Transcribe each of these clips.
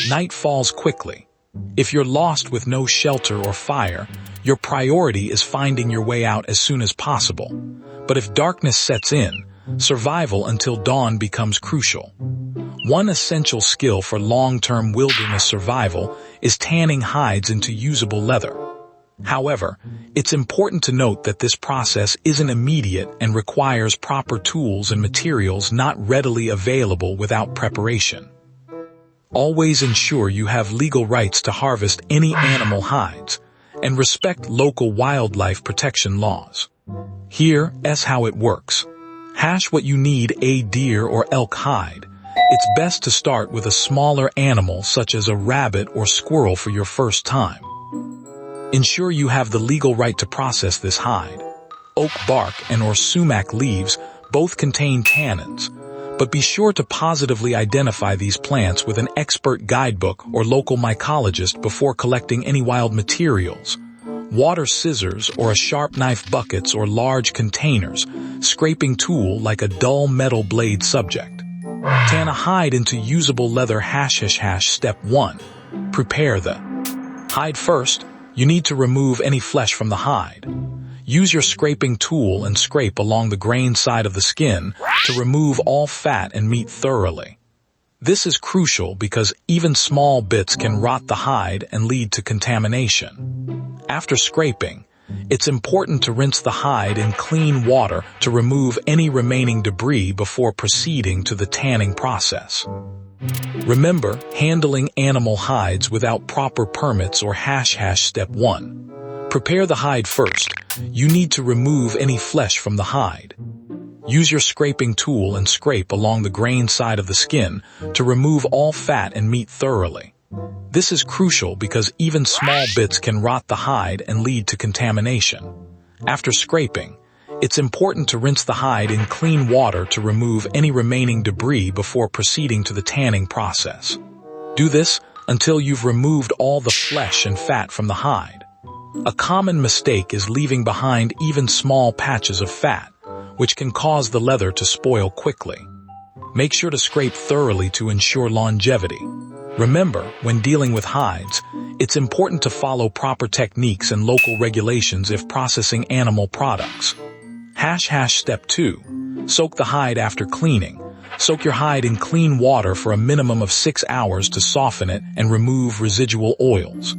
Night falls quickly. If you're lost with no shelter or fire, your priority is finding your way out as soon as possible. But if darkness sets in, survival until dawn becomes crucial. One essential skill for long-term wilderness survival is tanning hides into usable leather. However, it's important to note that this process isn't immediate and requires proper tools and materials not readily available without preparation. Always ensure you have legal rights to harvest any animal hides and respect local wildlife protection laws. Here's how it works. Hash what you need: a deer or elk hide. It's best to start with a smaller animal such as a rabbit or squirrel for your first time. Ensure you have the legal right to process this hide. Oak bark and or sumac leaves both contain tannins, but be sure to positively identify these plants with an expert guidebook or local mycologist before collecting any wild materials. Water scissors or a sharp knife, buckets or large containers, scraping tool like a dull metal blade subject. Tan a hide into usable leather. Step 1. Prepare the hide. First, you need to remove any flesh from the hide. Use your scraping tool and scrape along the grain side of the skin to remove all fat and meat thoroughly. This is crucial because even small bits can rot the hide and lead to contamination. After scraping, it's important to rinse the hide in clean water to remove any remaining debris before proceeding to the tanning process. Remember, handling animal hides without proper permits or Step 1. Prepare the hide. First, you need to remove any flesh from the hide. Use your scraping tool and scrape along the grain side of the skin to remove all fat and meat thoroughly. This is crucial because even small bits can rot the hide and lead to contamination. After scraping, it's important to rinse the hide in clean water to remove any remaining debris before proceeding to the tanning process. Do this until you've removed all the flesh and fat from the hide. A common mistake is leaving behind even small patches of fat, which can cause the leather to spoil quickly. Make sure to scrape thoroughly to ensure longevity. Remember, when dealing with hides, it's important to follow proper techniques and local regulations if processing animal products. Step 2. Soak the hide after cleaning. Soak your hide in clean water for a minimum of 6 hours to soften it and remove residual oils.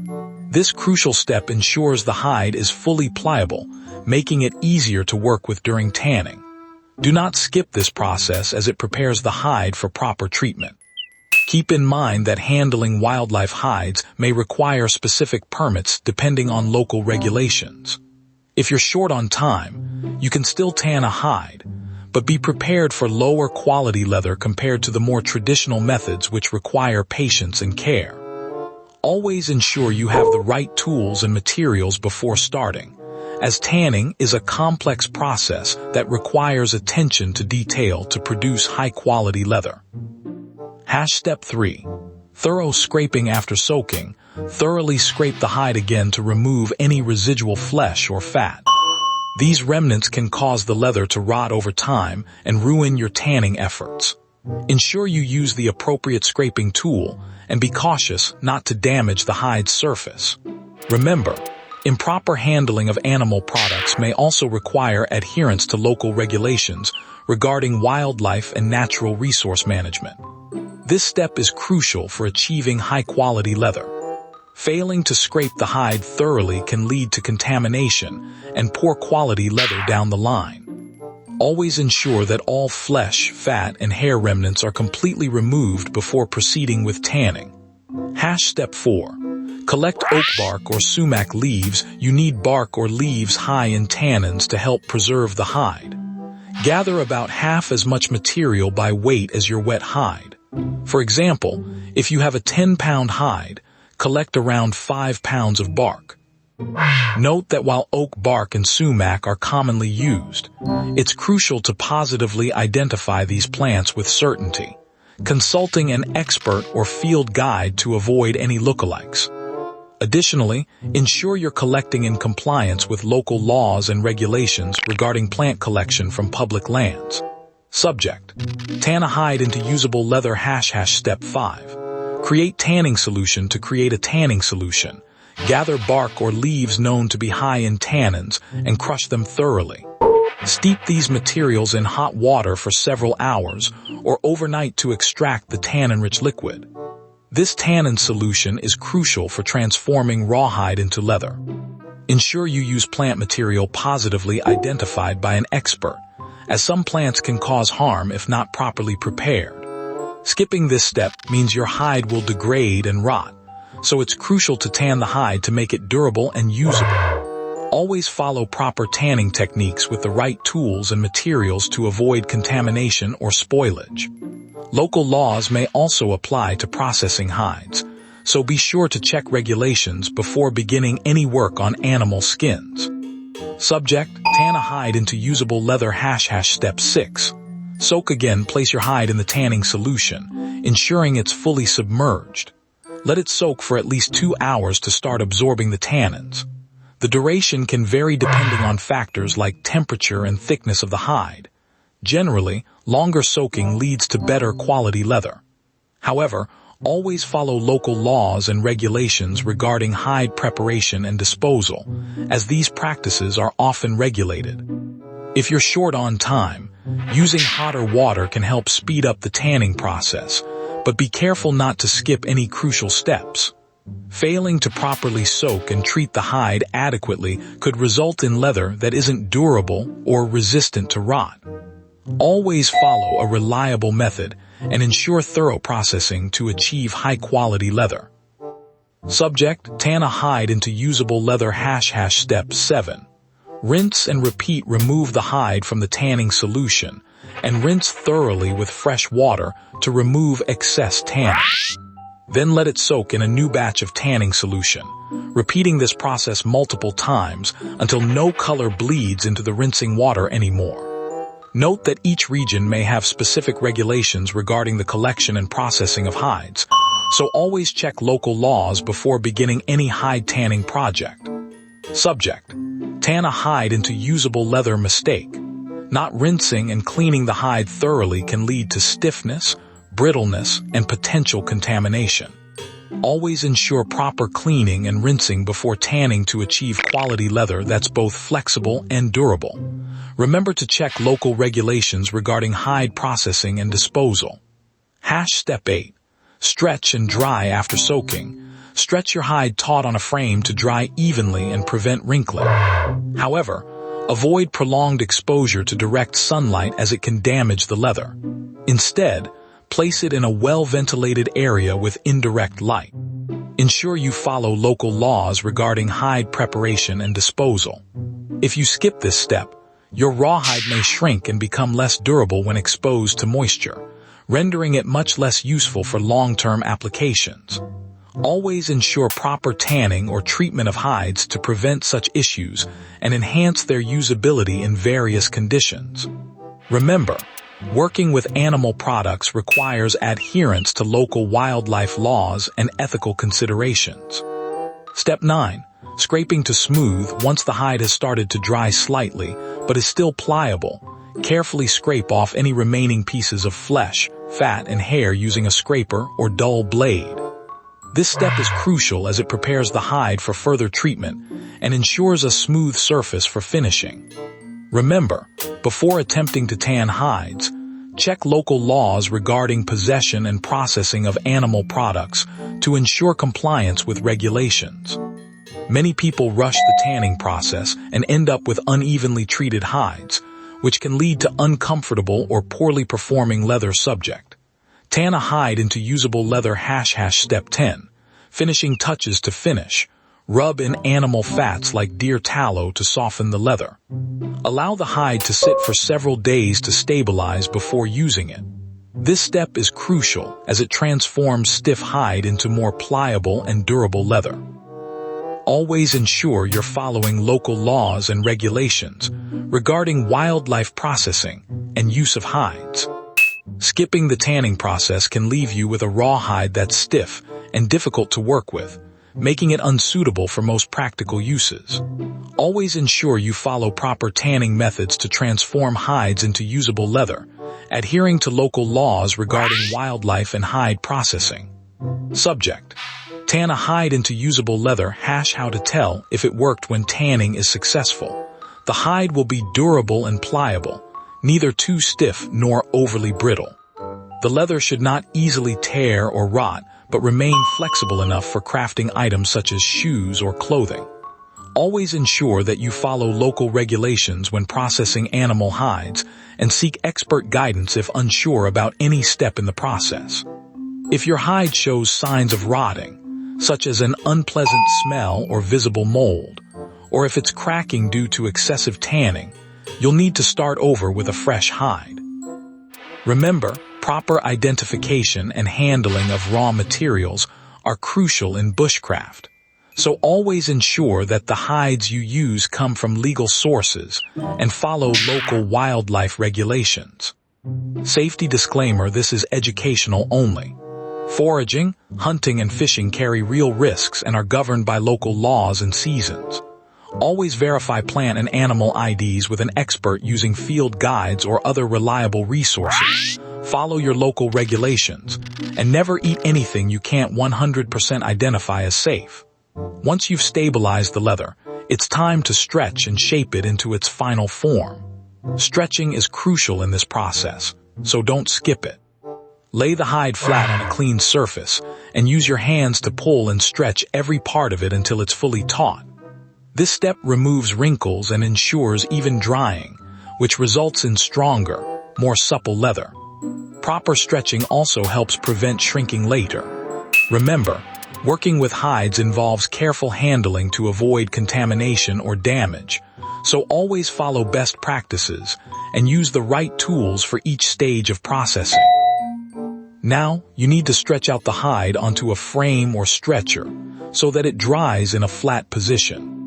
This crucial step ensures the hide is fully pliable, making it easier to work with during tanning. Do not skip this process as it prepares the hide for proper treatment. Keep in mind that handling wildlife hides may require specific permits depending on local regulations. If you're short on time, you can still tan a hide, but be prepared for lower quality leather compared to the more traditional methods which require patience and care. Always ensure you have the right tools and materials before starting, as tanning is a complex process that requires attention to detail to produce high-quality leather. Step 3. Thorough scraping. After soaking, thoroughly scrape the hide again to remove any residual flesh or fat. These remnants can cause the leather to rot over time and ruin your tanning efforts. Ensure you use the appropriate scraping tool and be cautious not to damage the hide's surface. Remember, improper handling of animal products may also require adherence to local regulations regarding wildlife and natural resource management. This step is crucial for achieving high-quality leather. Failing to scrape the hide thoroughly can lead to contamination and poor quality leather down the line. Always ensure that all flesh, fat, and hair remnants are completely removed before proceeding with tanning. Step 4. Collect oak bark or sumac leaves. You need bark or leaves high in tannins to help preserve the hide. Gather about half as much material by weight as your wet hide. For example, if you have a 10-pound hide, collect around 5 pounds of bark. Note that while oak bark and sumac are commonly used, it's crucial to positively identify these plants with certainty, consulting an expert or field guide to avoid any lookalikes. Additionally, ensure you're collecting in compliance with local laws and regulations regarding plant collection from public lands. Subject: tan a hide into usable leather. Step 5. Create tanning solution to create a tanning solution. Gather bark or leaves known to be high in tannins and crush them thoroughly. Steep these materials in hot water for several hours or overnight to extract the tannin-rich liquid. This tannin solution is crucial for transforming rawhide into leather. Ensure you use plant material positively identified by an expert, as some plants can cause harm if not properly prepared. Skipping this step means your hide will degrade and rot, so it's crucial to tan the hide to make it durable and usable. Always follow proper tanning techniques with the right tools and materials to avoid contamination or spoilage. Local laws may also apply to processing hides, so be sure to check regulations before beginning any work on animal skins. Subject: tan a hide into usable leather ## Step 6. Soak again. Place your hide in the tanning solution, ensuring it's fully submerged. Let it soak for at least 2 hours to start absorbing the tannins. The duration can vary depending on factors like temperature and thickness of the hide. Generally, longer soaking leads to better quality leather. However, always follow local laws and regulations regarding hide preparation and disposal, as these practices are often regulated. If you're short on time, using hotter water can help speed up the tanning process, but be careful not to skip any crucial steps. Failing to properly soak and treat the hide adequately could result in leather that isn't durable or resistant to rot. Always follow a reliable method and ensure thorough processing to achieve high-quality leather. Subject: tan a hide into usable leather ## Step 7. Rinse and repeat. Remove the hide from the tanning solution and rinse thoroughly with fresh water to remove excess tannin. Then let it soak in a new batch of tanning solution, repeating this process multiple times until no color bleeds into the rinsing water anymore. Note that each region may have specific regulations regarding the collection and processing of hides, so always check local laws before beginning any hide tanning project. Subject: tan a hide into usable leather. Mistake: not rinsing and cleaning the hide thoroughly can lead to stiffness, brittleness, and potential contamination. Always ensure proper cleaning and rinsing before tanning to achieve quality leather that's both flexible and durable. Remember to check local regulations regarding hide processing and disposal. Step 8. Stretch and dry after soaking. Stretch your hide taut on a frame to dry evenly and prevent wrinkling. However, avoid prolonged exposure to direct sunlight as it can damage the leather. Instead, place it in a well-ventilated area with indirect light. Ensure you follow local laws regarding hide preparation and disposal. If you skip this step, your rawhide may shrink and become less durable when exposed to moisture, rendering it much less useful for long-term applications. Always ensure proper tanning or treatment of hides to prevent such issues and enhance their usability in various conditions. Remember, working with animal products requires adherence to local wildlife laws and ethical considerations. Step 9. Scraping to smooth. Once the hide has started to dry slightly, but is still pliable, carefully scrape off any remaining pieces of flesh, fat, and hair using a scraper or dull blade. This step is crucial as it prepares the hide for further treatment and ensures a smooth surface for finishing. Remember, before attempting to tan hides, check local laws regarding possession and processing of animal products to ensure compliance with regulations. Many people rush the tanning process and end up with unevenly treated hides, which can lead to uncomfortable or poorly performing leather. Subject: tan a hide into usable leather ## Step 10. Finishing touches to finish. Rub in animal fats like deer tallow to soften the leather. Allow the hide to sit for several days to stabilize before using it. This step is crucial as it transforms stiff hide into more pliable and durable leather. Always ensure you're following local laws and regulations regarding wildlife processing and use of hides. Skipping the tanning process can leave you with a rawhide that's stiff and difficult to work with, making it unsuitable for most practical uses. Always ensure you follow proper tanning methods to transform hides into usable leather, adhering to local laws regarding wildlife and hide processing. Subject: tan a hide into usable leather. How to tell if it worked when tanning is successful. The hide will be durable and pliable, neither too stiff nor overly brittle. The leather should not easily tear or rot, but remain flexible enough for crafting items such as shoes or clothing. Always ensure that you follow local regulations when processing animal hides and seek expert guidance if unsure about any step in the process. If your hide shows signs of rotting, such as an unpleasant smell or visible mold, or if it's cracking due to excessive tanning, you'll need to start over with a fresh hide. Remember, proper identification and handling of raw materials are crucial in bushcraft. So always ensure that the hides you use come from legal sources and follow local wildlife regulations. Safety disclaimer: this is educational only. Foraging, hunting, and fishing carry real risks and are governed by local laws and seasons. Always verify plant and animal IDs with an expert using field guides or other reliable resources. Follow your local regulations, and never eat anything you can't 100% identify as safe. Once you've stabilized the leather, it's time to stretch and shape it into its final form. Stretching is crucial in this process, so don't skip it. Lay the hide flat on a clean surface and use your hands to pull and stretch every part of it until it's fully taut. This step removes wrinkles and ensures even drying, which results in stronger, more supple leather. Proper stretching also helps prevent shrinking later. Remember, working with hides involves careful handling to avoid contamination or damage, so always follow best practices and use the right tools for each stage of processing. Now, you need to stretch out the hide onto a frame or stretcher so that it dries in a flat position.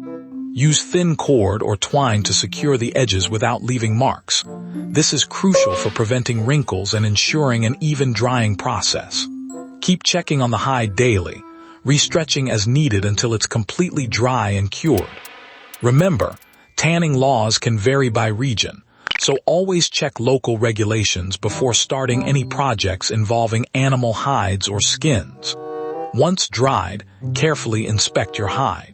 Use thin cord or twine to secure the edges without leaving marks. This is crucial for preventing wrinkles and ensuring an even drying process. Keep checking on the hide daily, restretching as needed until it's completely dry and cured. Remember, tanning laws can vary by region, so always check local regulations before starting any projects involving animal hides or skins. Once dried, carefully inspect your hide.